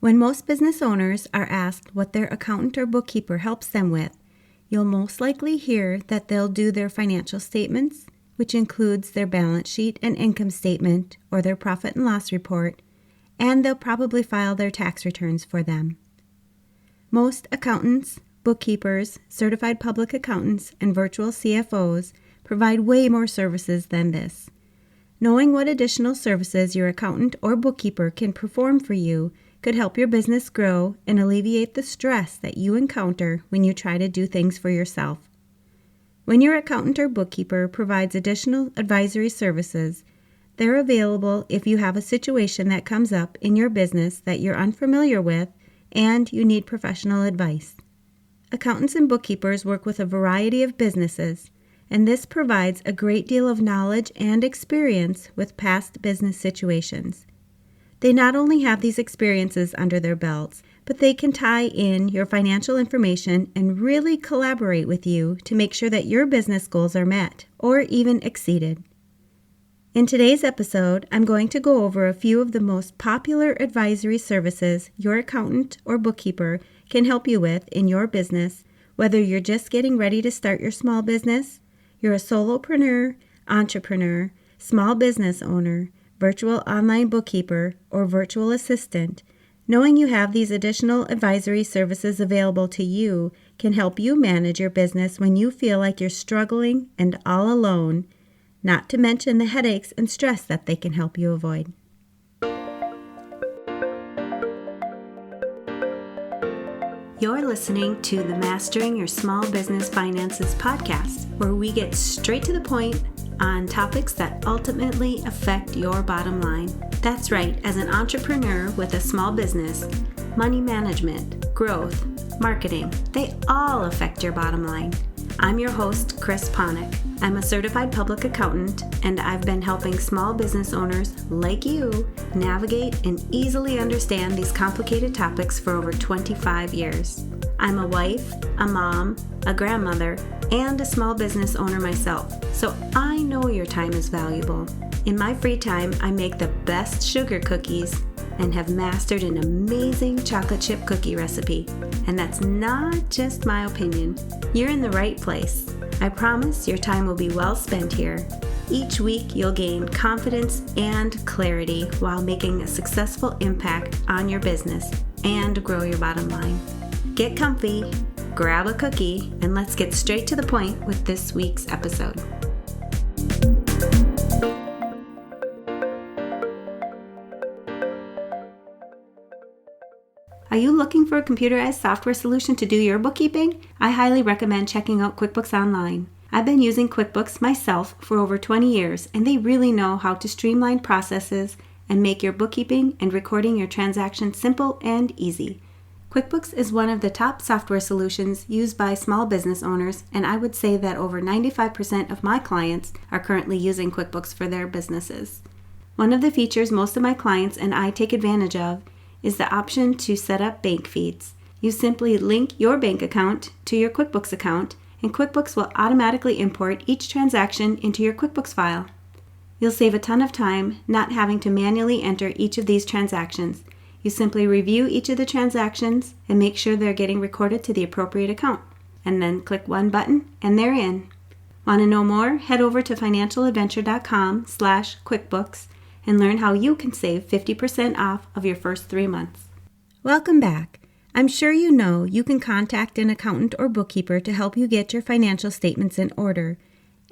When most business owners are asked what their accountant or bookkeeper helps them with, you'll most likely hear that they'll do their financial statements, which includes their balance sheet and income statement or their profit and loss report, and they'll probably file their tax returns for them. Most accountants, bookkeepers, certified public accountants, and virtual CFOs provide way more services than this. Knowing what additional services your accountant or bookkeeper can perform for you could help your business grow and alleviate the stress that you encounter when you try to do things for yourself. When your accountant or bookkeeper provides additional advisory services, they're available if you have a situation that comes up in your business that you're unfamiliar with and you need professional advice. Accountants and bookkeepers work with a variety of businesses, and this provides a great deal of knowledge and experience with past business situations. They not only have these experiences under their belts, but they can tie in your financial information and really collaborate with you to make sure that your business goals are met or even exceeded. In today's episode, I'm going to go over a few of the most popular advisory services your accountant or bookkeeper can help you with in your business, whether you're just getting ready to start your small business, you're a solopreneur, entrepreneur, small business owner, virtual online bookkeeper, or virtual assistant. Knowing you have these additional advisory services available to you can help you manage your business when you feel like you're struggling and all alone, not to mention the headaches and stress that they can help you avoid. You're listening to the Mastering Your Small Business Finances podcast, where we get straight to the point on topics that ultimately affect your bottom line. That's right, as an entrepreneur with a small business, money management, growth, marketing, they all affect your bottom line. I'm your host, Chris Ponick. I'm a certified public accountant, and I've been helping small business owners like you navigate and easily understand these complicated topics for over 25 years. I'm a wife, a mom, a grandmother, and a small business owner myself, so I know your time is valuable. In my free time, I make the best sugar cookies and have mastered an amazing chocolate chip cookie recipe. And that's not just my opinion. You're in the right place. I promise your time will be well spent here. Each week, you'll gain confidence and clarity while making a successful impact on your business and grow your bottom line. Get comfy, grab a cookie, and let's get straight to the point with this week's episode. Are you looking for a computerized software solution to do your bookkeeping? I highly recommend checking out QuickBooks Online. I've been using QuickBooks myself for over 20 years, and they really know how to streamline processes and make your bookkeeping and recording your transactions simple and easy. QuickBooks is one of the top software solutions used by small business owners, and I would say that over 95% of my clients are currently using QuickBooks for their businesses. One of the features most of my clients and I take advantage of is the option to set up bank feeds. You simply link your bank account to your QuickBooks account, and QuickBooks will automatically import each transaction into your QuickBooks file. You'll save a ton of time not having to manually enter each of these transactions. You simply review each of the transactions and make sure they're getting recorded to the appropriate account, and then click one button and they're in. Want to know more? Head over to financialadventure.com/QuickBooks and learn how you can save 50% off of your first 3 months. Welcome back. I'm sure you know you can contact an accountant or bookkeeper to help you get your financial statements in order.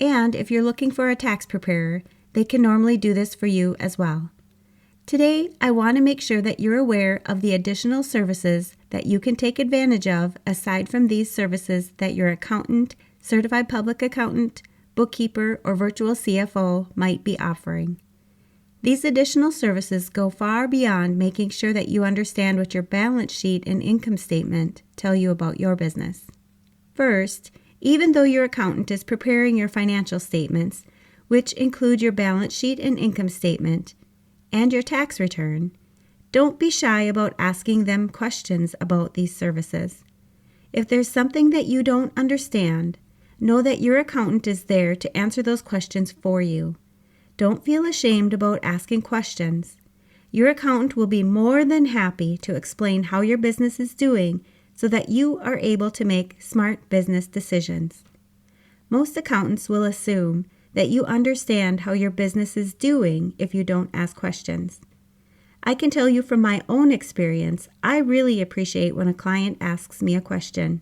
And if you're looking for a tax preparer, they can normally do this for you as well. Today, I want to make sure that you're aware of the additional services that you can take advantage of aside from these services that your accountant, certified public accountant, bookkeeper, or virtual CFO might be offering. These additional services go far beyond making sure that you understand what your balance sheet and income statement tell you about your business. First, even though your accountant is preparing your financial statements, which include your balance sheet and income statement, and your tax return, don't be shy about asking them questions about these services. If there's something that you don't understand, know that your accountant is there to answer those questions for you. Don't feel ashamed about asking questions. Your accountant will be more than happy to explain how your business is doing so that you are able to make smart business decisions. Most accountants will assume that you understand how your business is doing if you don't ask questions. I can tell you from my own experience, I really appreciate when a client asks me a question.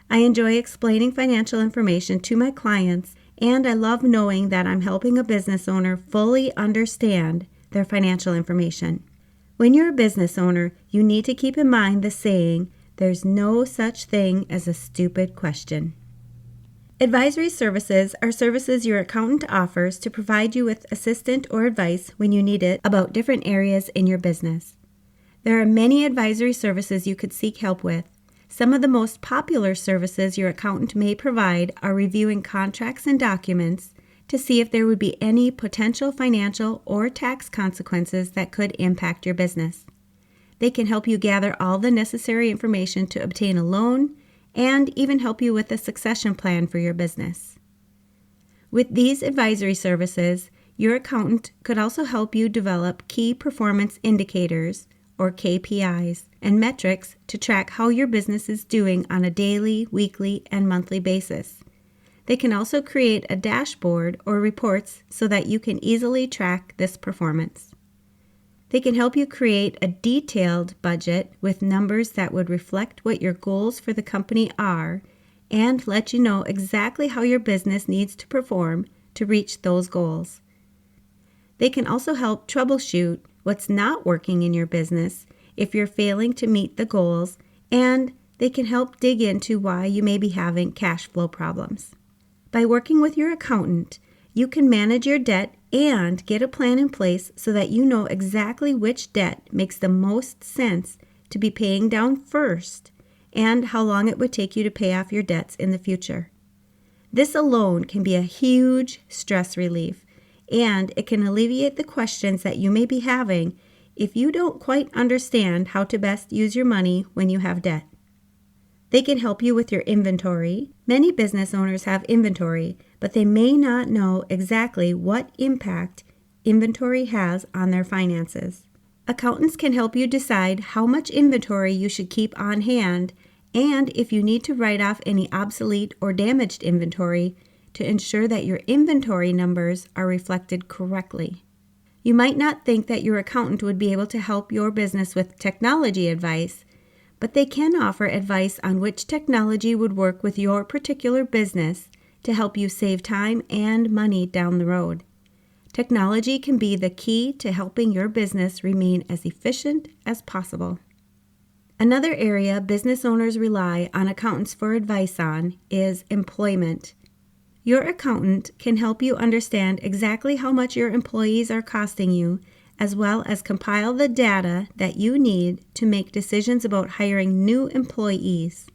I enjoy explaining financial information to my clients, and I love knowing that I'm helping a business owner fully understand their financial information. When you're a business owner, you need to keep in mind the saying, "There's no such thing as a stupid question." Advisory services are services your accountant offers to provide you with assistance or advice when you need it about different areas in your business. There are many advisory services you could seek help with. Some of the most popular services your accountant may provide are reviewing contracts and documents to see if there would be any potential financial or tax consequences that could impact your business. They can help you gather all the necessary information to obtain a loan and even help you with a succession plan for your business. With these advisory services, your accountant could also help you develop key performance indicators, or KPIs, and metrics to track how your business is doing on a daily, weekly, and monthly basis. They can also create a dashboard or reports so that you can easily track this performance. They can help you create a detailed budget with numbers that would reflect what your goals for the company are and let you know exactly how your business needs to perform to reach those goals. They can also help troubleshoot what's not working in your business if you're failing to meet the goals, and they can help dig into why you may be having cash flow problems. By working with your accountant, you can manage your debt and get a plan in place so that you know exactly which debt makes the most sense to be paying down first and how long it would take you to pay off your debts in the future. This alone can be a huge stress relief, and it can alleviate the questions that you may be having if you don't quite understand how to best use your money when you have debt. They can help you with your inventory. Many business owners have inventory, but they may not know exactly what impact inventory has on their finances. Accountants can help you decide how much inventory you should keep on hand and if you need to write off any obsolete or damaged inventory to ensure that your inventory numbers are reflected correctly. You might not think that your accountant would be able to help your business with technology advice, but they can offer advice on which technology would work with your particular business to help you save time and money down the road. Technology can be the key to helping your business remain as efficient as possible. Another area business owners rely on accountants for advice on is employment. Your accountant can help you understand exactly how much your employees are costing you, as well as compile the data that you need to make decisions about hiring new employees.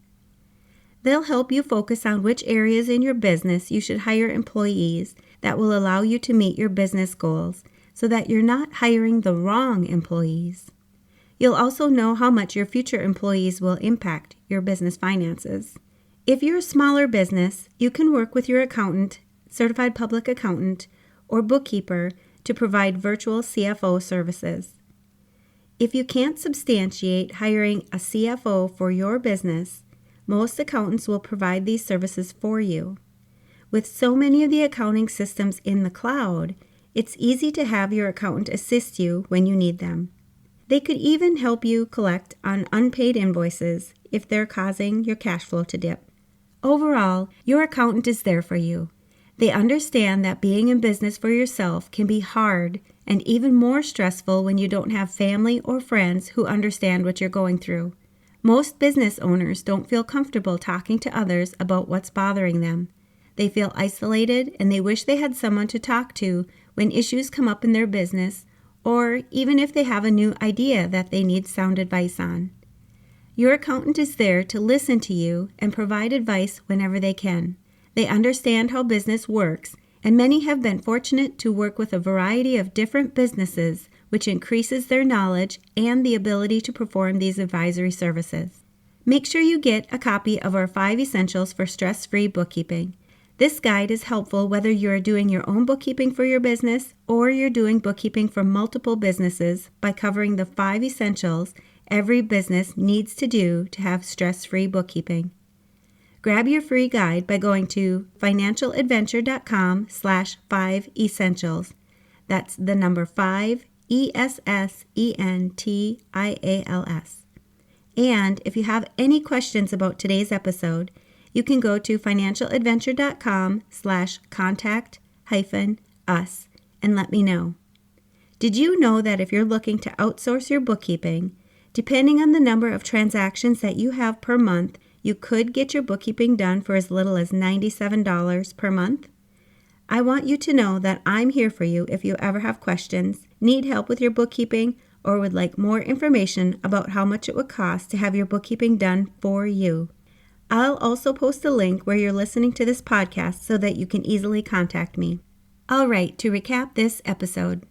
They'll help you focus on which areas in your business you should hire employees that will allow you to meet your business goals so that you're not hiring the wrong employees. You'll also know how much your future employees will impact your business finances. If you're a smaller business, you can work with your accountant, certified public accountant, or bookkeeper to provide virtual CFO services. If you can't substantiate hiring a CFO for your business, most accountants will provide these services for you. With so many of the accounting systems in the cloud, it's easy to have your accountant assist you when you need them. They could even help you collect on unpaid invoices if they're causing your cash flow to dip. Overall, your accountant is there for you. They understand that being in business for yourself can be hard and even more stressful when you don't have family or friends who understand what you're going through. Most business owners don't feel comfortable talking to others about what's bothering them. They feel isolated and they wish they had someone to talk to when issues come up in their business, or even if they have a new idea that they need sound advice on. Your accountant is there to listen to you and provide advice whenever they can. They understand how business works, and many have been fortunate to work with a variety of different businesses, which increases their knowledge and the ability to perform these advisory services. Make sure you get a copy of our 5 Essentials for Stress-Free Bookkeeping. This guide is helpful whether you are doing your own bookkeeping for your business or you're doing bookkeeping for multiple businesses by covering the 5 essentials every business needs to do to have stress-free bookkeeping. Grab your free guide by going to financialadventure.com/5essentials. That's the number 5 ESSENTIALS. And if you have any questions about today's episode, you can go to financialadventure.com/contact-us and let me know. Did you know that if you're looking to outsource your bookkeeping, depending on the number of transactions that you have per month, you could get your bookkeeping done for as little as $97 per month? I want you to know that I'm here for you if you ever have questions, need help with your bookkeeping, or would like more information about how much it would cost to have your bookkeeping done for you. I'll also post a link where you're listening to this podcast so that you can easily contact me. All right, to recap this episode.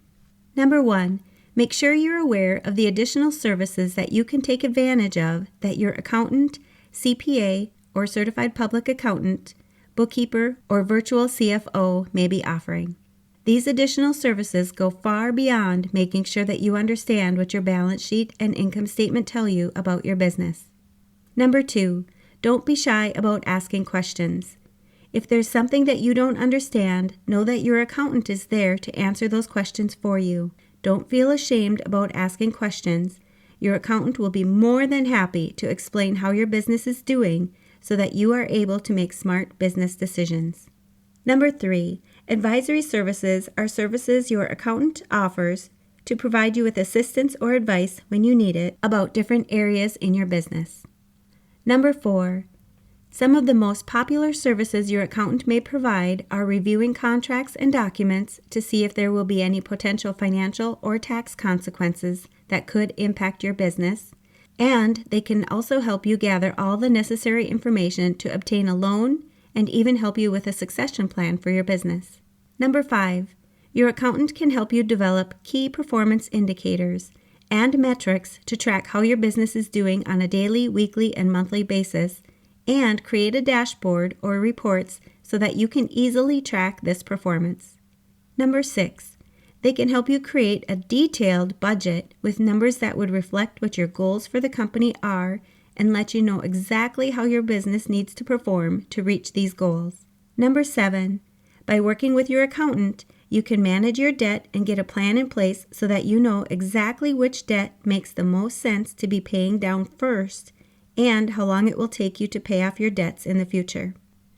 Number 1, make sure you're aware of the additional services that you can take advantage of that your accountant, CPA, or certified public accountant, bookkeeper, or virtual CFO may be offering. These additional services go far beyond making sure that you understand what your balance sheet and income statement tell you about your business. Number 2, don't be shy about asking questions. If there's something that you don't understand, know that your accountant is there to answer those questions for you. Don't feel ashamed about asking questions. Your accountant will be more than happy to explain how your business is doing so that you are able to make smart business decisions. Number 3, advisory services are services your accountant offers to provide you with assistance or advice when you need it about different areas in your business. Number 4, some of the most popular services your accountant may provide are reviewing contracts and documents to see if there will be any potential financial or tax consequences that could impact your business, and they can also help you gather all the necessary information to obtain a loan and even help you with a succession plan for your business. Number 5, your accountant can help you develop key performance indicators and metrics to track how your business is doing on a daily, weekly, and monthly basis, and create a dashboard or reports so that you can easily track this performance. Number 6, they can help you create a detailed budget with numbers that would reflect what your goals for the company are and let you know exactly how your business needs to perform to reach these goals. Number 7, by working with your accountant, you can manage your debt and get a plan in place so that you know exactly which debt makes the most sense to be paying down first and how long it will take you to pay off your debts in the future.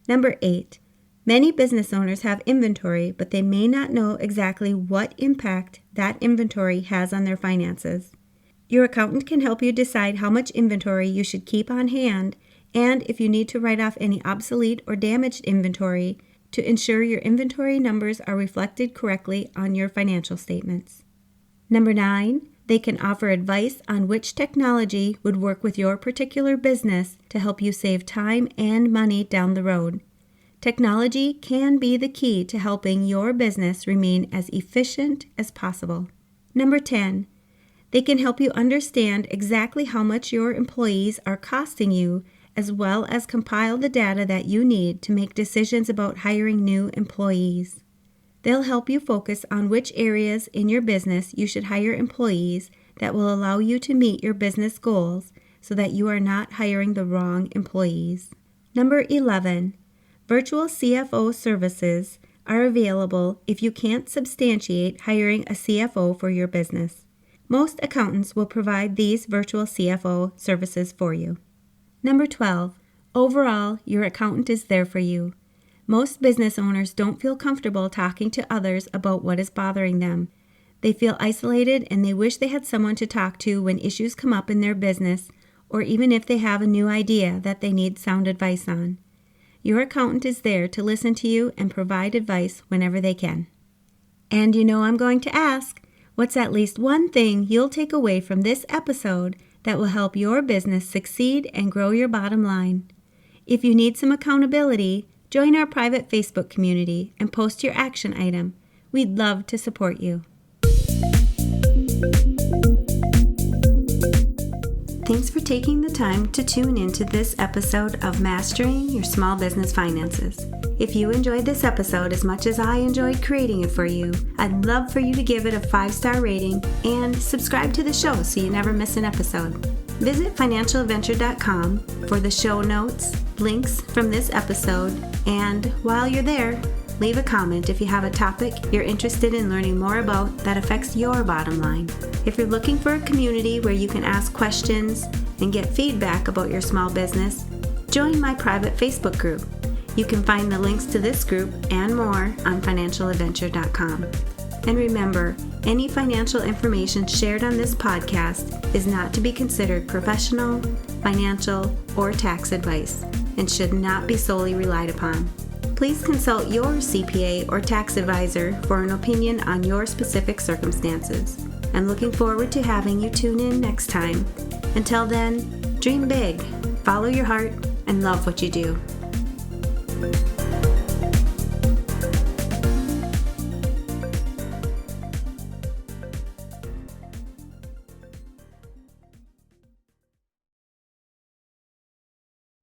Number 8, many business owners have inventory, but they may not know exactly what impact that inventory has on their finances. Your accountant can help you decide how much inventory you should keep on hand and if you need to write off any obsolete or damaged inventory to ensure your inventory numbers are reflected correctly on your financial statements. Number 9, they can offer advice on which technology would work with your particular business to help you save time and money down the road. Technology can be the key to helping your business remain as efficient as possible. Number 10, they can help you understand exactly how much your employees are costing you, as well as compile the data that you need to make decisions about hiring new employees. They'll help you focus on which areas in your business you should hire employees that will allow you to meet your business goals so that you are not hiring the wrong employees. Number 11, virtual CFO services are available if you can't substantiate hiring a CFO for your business. Most accountants will provide these virtual CFO services for you. Number 12, overall, your accountant is there for you. Most business owners don't feel comfortable talking to others about what is bothering them. They feel isolated and they wish they had someone to talk to when issues come up in their business or even if they have a new idea that they need sound advice on. Your accountant is there to listen to you and provide advice whenever they can. And you know I'm going to ask, what's at least one thing you'll take away from this episode that will help your business succeed and grow your bottom line? If you need some accountability, join our private Facebook community and post your action item. We'd love to support you. Thanks for taking the time to tune into this episode of Mastering Your Small Business Finances. If you enjoyed this episode as much as I enjoyed creating it for you, I'd love for you to give it a 5-star rating and subscribe to the show so you never miss an episode. Visit financialadventure.com for the show notes, links from this episode, and while you're there, leave a comment if you have a topic you're interested in learning more about that affects your bottom line. If you're looking for a community where you can ask questions and get feedback about your small business, join my private Facebook group. You can find the links to this group and more on financialadventure.com. And remember, any financial information shared on this podcast is not to be considered professional, financial, or tax advice and should not be solely relied upon. Please consult your CPA or tax advisor for an opinion on your specific circumstances. I'm looking forward to having you tune in next time. Until then, dream big, follow your heart, and love what you do.